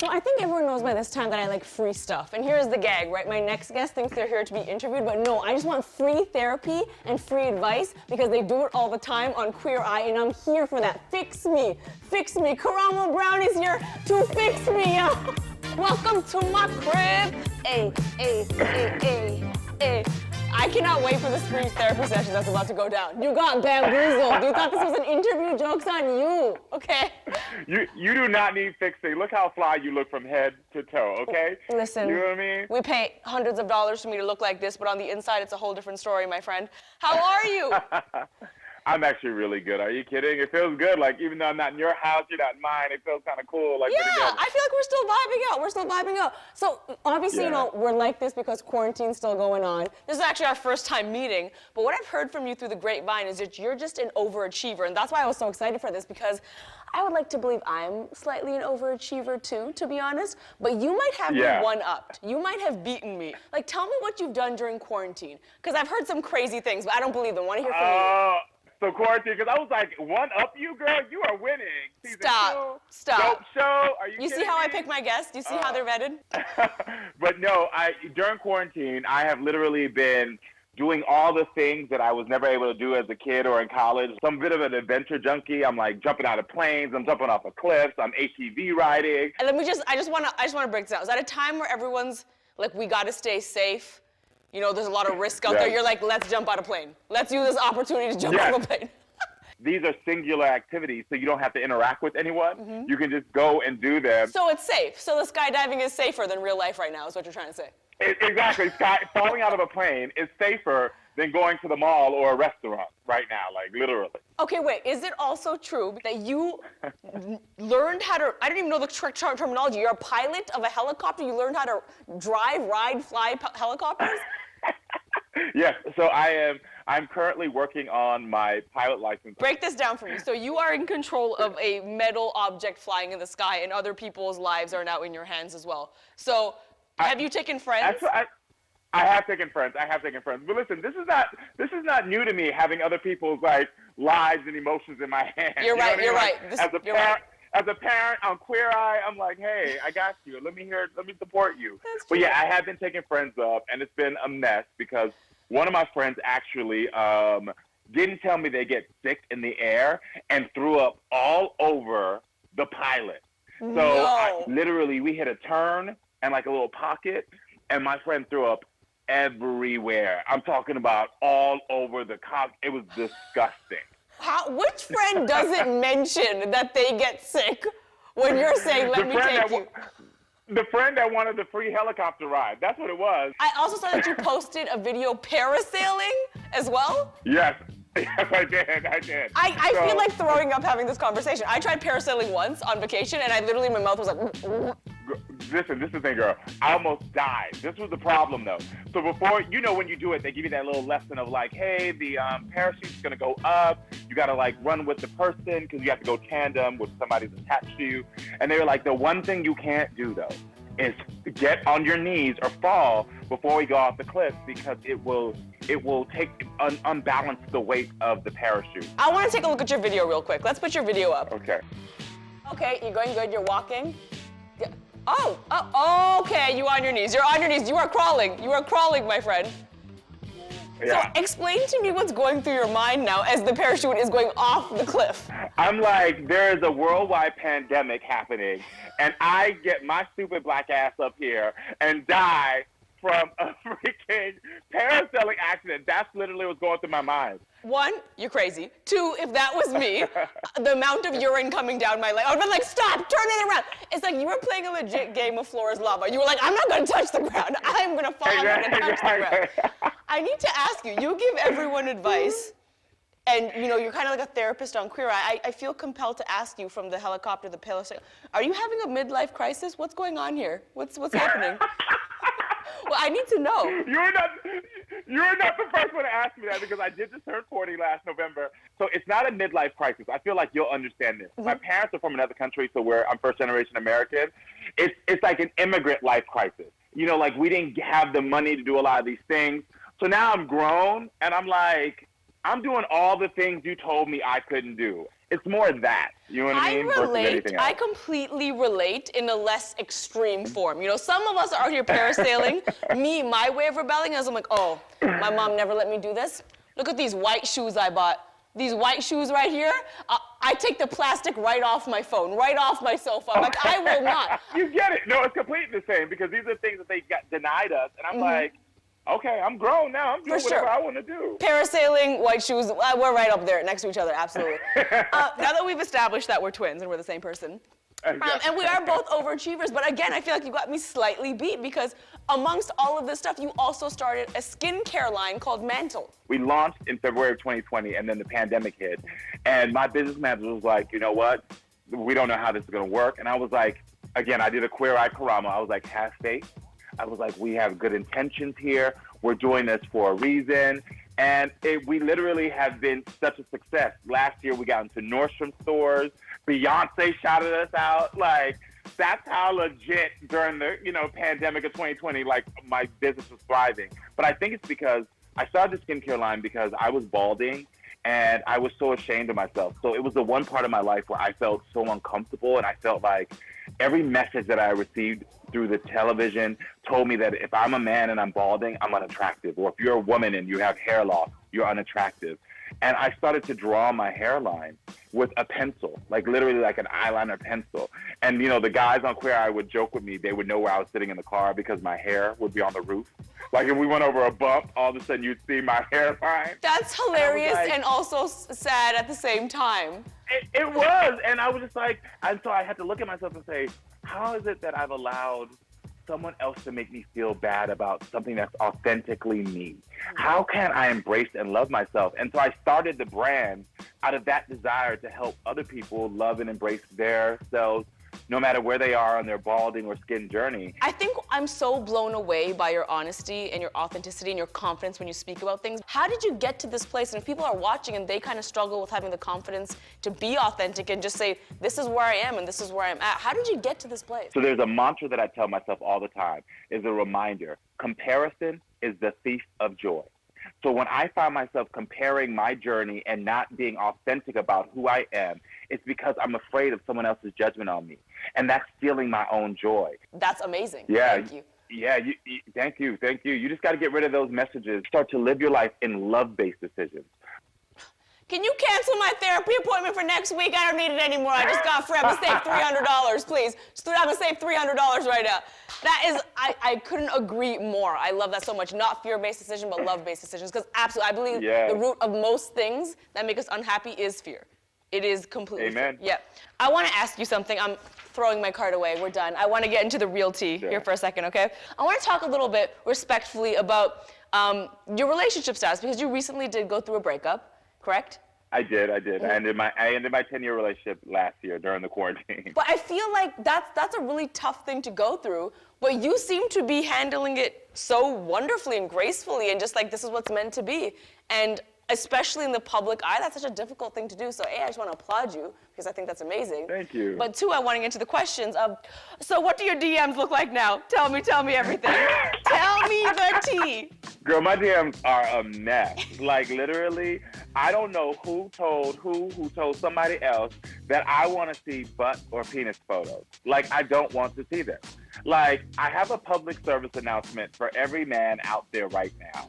So I think everyone knows by this time that I like free stuff. And here's the gag, right? My next guest thinks they're here to be interviewed, but no, I just want free therapy and free advice because they do it all the time on Queer Eye, and I'm here for that. Fix me. Fix me. Karamo Brown is here to fix me. Welcome to my crib. Ay, ay, ay, ay, ay. I cannot wait for this free therapy session that's about to go down. You got bamboozled. You thought this was an interview. Joke's on you, okay? You do not need fixing. Look how fly you look from head to toe, okay? Listen, you know what I mean? We pay hundreds of dollars for me to look like this, but on the inside, it's a whole different story, my friend. How are you? I'm actually really good. Are you kidding? It feels good. Like, even though I'm not in your house, you're not in mine, it feels kind of cool. Like, yeah, I feel like we're still vibing out. We're still vibing out. So, obviously, you know, we're like this because quarantine's still going on. This is actually our first time meeting. But what I've heard from you through the grapevine is that you're just an overachiever. And that's why I was so excited for this, because I would like to believe I'm slightly an overachiever too, to be honest. But you might have me one-upped. You might have beaten me. Like, tell me what you've done during quarantine. Because I've heard some crazy things, but I don't believe them. I want to hear from you. So quarantine, because I was like, one up you, girl, you are winning. Season Stop. 2, Stop. Dope show. Are you see how I pick my guests? You see how they're vetted? But no, during quarantine, I have literally been doing all the things that I was never able to do as a kid or in college. So I'm a bit of an adventure junkie. I'm like jumping out of planes. I'm jumping off of cliffs. I'm ATV riding. And I just want to break this out. Is that a time where everyone's like, we got to stay safe? You know, there's a lot of risk out there. You're like, let's jump out of plane. Let's use this opportunity to jump out of a plane. These are singular activities, so you don't have to interact with anyone. You can just go and do them. So it's safe. So the skydiving is safer than real life right now, is what you're trying to say. Exactly. Falling out of a plane is safer than going to the mall or a restaurant right now, like literally. Okay, wait. Is it also true that you learned how to, I don't even know the terminology. You're a pilot of a helicopter. You learned how to drive, ride, fly helicopters? Yes. So I'm currently working on my pilot license. Break this down for me. So you are in control of a metal object flying in the sky, and other people's lives are now in your hands as well. So have you taken friends? I have taken friends. But listen, this is not new to me, having other people's like lives and emotions in my hands. You're right. As a parent on Queer Eye, I'm like, hey, I got you. Let me support you. But yeah, I have been taking friends up, and it's been a mess because one of my friends actually didn't tell me they get sick in the air and threw up all over the pilot. So literally, we hit a turn and like a little pocket, and my friend threw up everywhere. I'm talking about all over the cockpit. It was disgusting. Which friend doesn't mention that they get sick when you're saying, let me take you? The friend that wanted the free helicopter ride. That's what it was. I also saw that you posted a video parasailing as well. Yes. Yes, I did. I feel like throwing up having this conversation. I tried parasailing once on vacation, and I literally, my mouth was like... Listen, this is the thing, girl. I almost died. This was the problem, though. So before, you know, when you do it, they give you that little lesson of like, hey, the parachute's gonna go up. You gotta like run with the person because you have to go tandem with somebody that's attached to you. And they were like, the one thing you can't do though is get on your knees or fall before we go off the cliff because it will unbalance the weight of the parachute. I want to take a look at your video real quick. Let's put your video up. Okay. Okay, you're going good. You're walking. Oh, okay, you're on your knees. You're on your knees. You are crawling. You are crawling, my friend. Yeah. So explain to me what's going through your mind now as the parachute is going off the cliff. I'm like, there is a worldwide pandemic happening, and I get my stupid black ass up here and die from a freaking parasailing accident. That's literally what's going through my mind. 1, you're crazy. 2, if that was me, the amount of urine coming down my leg, I would've been like, stop, turn it around. It's like you were playing a legit game of Floor is Lava. You were like, I'm not gonna touch the ground. I'm gonna fall, I'm gonna touch the ground. I need to ask you, you give everyone advice, and you know, you're kind of like a therapist on Queer Eye. I feel compelled to ask you from the helicopter, the parasailing, are you having a midlife crisis? What's going on here? What's happening? Well, I need to know. You're not the first one to ask me that because I did just turn 40 last November. So it's not a midlife crisis. I feel like you'll understand this. My parents are from another country, so I'm first generation American. It's like an immigrant life crisis. You know, like we didn't have the money to do a lot of these things. So now I'm grown and I'm like, I'm doing all the things you told me I couldn't do. it's more that. You know what I mean? Versus relate. anything else. I completely relate in a less extreme form. You know, some of us are out here parasailing. Me, my way of rebelling is I'm like, oh, my mom never let me do this. Look at these white shoes I bought. These white shoes right here, I take the plastic right off my phone, right off my sofa. I'm like, I will not. You get it. No, it's completely the same because these are things that they got denied us. And I'm like, okay, I'm grown now. I'm doing whatever I want to do. Parasailing, white shoes, we're right up there next to each other, absolutely. Now that we've established that we're twins and we're the same person, and we are both overachievers, but again, I feel like you got me slightly beat because amongst all of this stuff, you also started a skincare line called Mantle. We launched in February of 2020, and then the pandemic hit. And my business manager was like, you know what? We don't know how this is going to work. And I was like, again, I did a Queer Eye Karama. I was like, have faith. I was like, we have good intentions here. We're doing this for a reason. And we literally have been such a success. Last year, we got into Nordstrom stores. Beyonce shouted us out. Like, that's how legit during the, pandemic of 2020, like, my business was thriving. But I think it's because I started the skincare line because I was balding and I was so ashamed of myself. So it was the one part of my life where I felt so uncomfortable, and I felt like every message that I received through the television told me that if I'm a man and I'm balding, I'm unattractive. Or if you're a woman and you have hair loss, you're unattractive. And I started to draw my hairline with a pencil, like literally like an eyeliner pencil. And, the guys on Queer Eye would joke with me. They would know where I was sitting in the car because my hair would be on the roof. Like if we went over a bump, all of a sudden you'd see my hairline. That's hilarious and also sad at the same time. It was. And I was just like, and so I had to look at myself and say, how is it that I've allowed someone else to make me feel bad about something that's authentically me? How can I embrace and love myself? And so I started the brand out of that desire to help other people love and embrace their selves, no matter where they are on their balding or skin journey. I think I'm so blown away by your honesty and your authenticity and your confidence when you speak about things. How did you get to this place? And if people are watching and they kind of struggle with having the confidence to be authentic and just say, this is where I am and this is where I'm at, how did you get to this place? So there's a mantra that I tell myself all the time, is a reminder. Comparison is the thief of joy. So when I find myself comparing my journey and not being authentic about who I am, it's because I'm afraid of someone else's judgment on me. And that's stealing my own joy. That's amazing. Yeah. Thank you. Yeah, thank you. You just got to get rid of those messages. Start to live your life in love-based decisions. Can you cancel my therapy appointment for next week? I don't need it anymore. I just got free. I'm gonna save $300, please. I'm gonna save $300 right now. That is, I couldn't agree more. I love that so much. Not fear-based decisions, but love-based decisions. Because absolutely, I believe the root of most things that make us unhappy is fear. It is completely Amen. fear. Yeah. I want to ask you something. I'm throwing my card away. We're done. I want to get into the real tea here for a second, okay? I want to talk a little bit respectfully about your relationship status, because you recently did go through a breakup, correct? I did. I ended my 10-year relationship last year during the quarantine. But I feel like that's a really tough thing to go through. But you seem to be handling it so wonderfully and gracefully, and just like this is what's meant to be. And especially in the public eye, that's such a difficult thing to do. So A, I just want to applaud you because I think that's amazing. Thank you. But two, I want to get into the questions of, so what do your DMs look like now? Tell me everything. Tell me the tea. Girl, my DMs are a mess. Like literally, I don't know who told somebody else that I want to see butt or penis photos. Like, I don't want to see them. Like, I have a public service announcement for every man out there right now.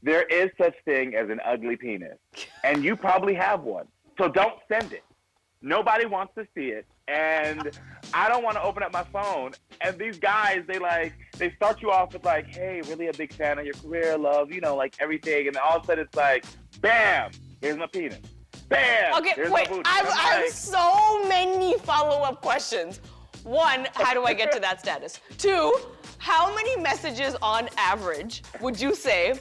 There is such thing as an ugly penis, and you probably have one. So don't send it. Nobody wants to see it, and I don't want to open up my phone. And these guys, they start you off with like, hey, really a big fan of your career, love, like everything. And then all of a sudden it's like, bam, here's my penis. Bam, okay, here's wait, my booty. I have so many follow-up questions. One, how do I get to that status? Two, how many messages on average would you say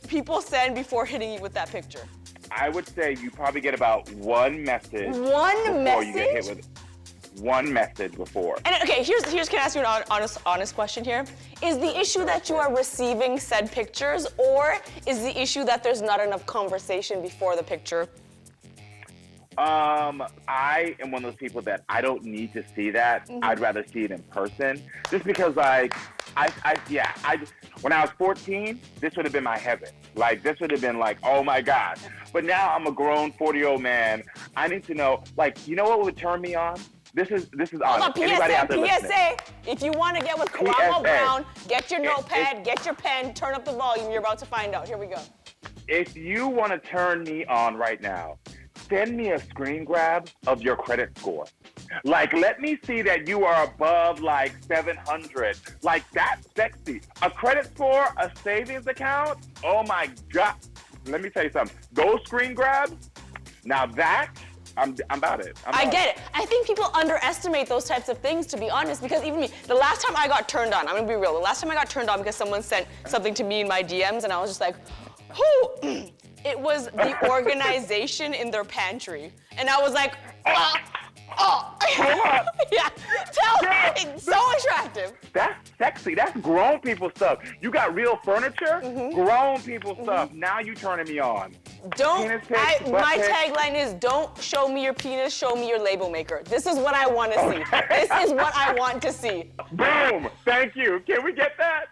people send before hitting you with that picture? I would say you probably get about one message. One message? You get hit with one message before. And okay, here's can I ask you an honest question here? Is the issue that you are receiving said pictures, or is the issue that there's not enough conversation before the picture? I am one of those people that I don't need to see that. I'd rather see it in person. Just because, like, When I was 14, this would have been my heaven. Like, this would have been like, oh my God. But now I'm a grown 40-year-old man. I need to know, like, you know what would turn me on? This is honest. Hold on, Anybody out there PSA. listening? If you want to get with Karamo PSA. Brown, get your notepad, get your pen, turn up the volume. You're about to find out. Here we go. If you want to turn me on right now, send me a screen grab of your credit score. Like, let me see that you are above like 700. Like, that's sexy. A credit score, a savings account. Oh my God. Let me tell you something. Those screen grabs. Now that I'm about it. I get it. I think people underestimate those types of things, to be honest, because even me, the last time I got turned on, I'm gonna be real, the last time I got turned on because someone sent something to me in my DMs and I was just like, who? It was the organization in their pantry. And I was like, yeah, it's so attractive. That's sexy. That's grown people stuff. You got real furniture, grown people stuff. Now you turning me on. My tagline is, don't show me your penis, show me your label maker. This is what I want to see. This is what I want to see. Boom. Thank you. Can we get that?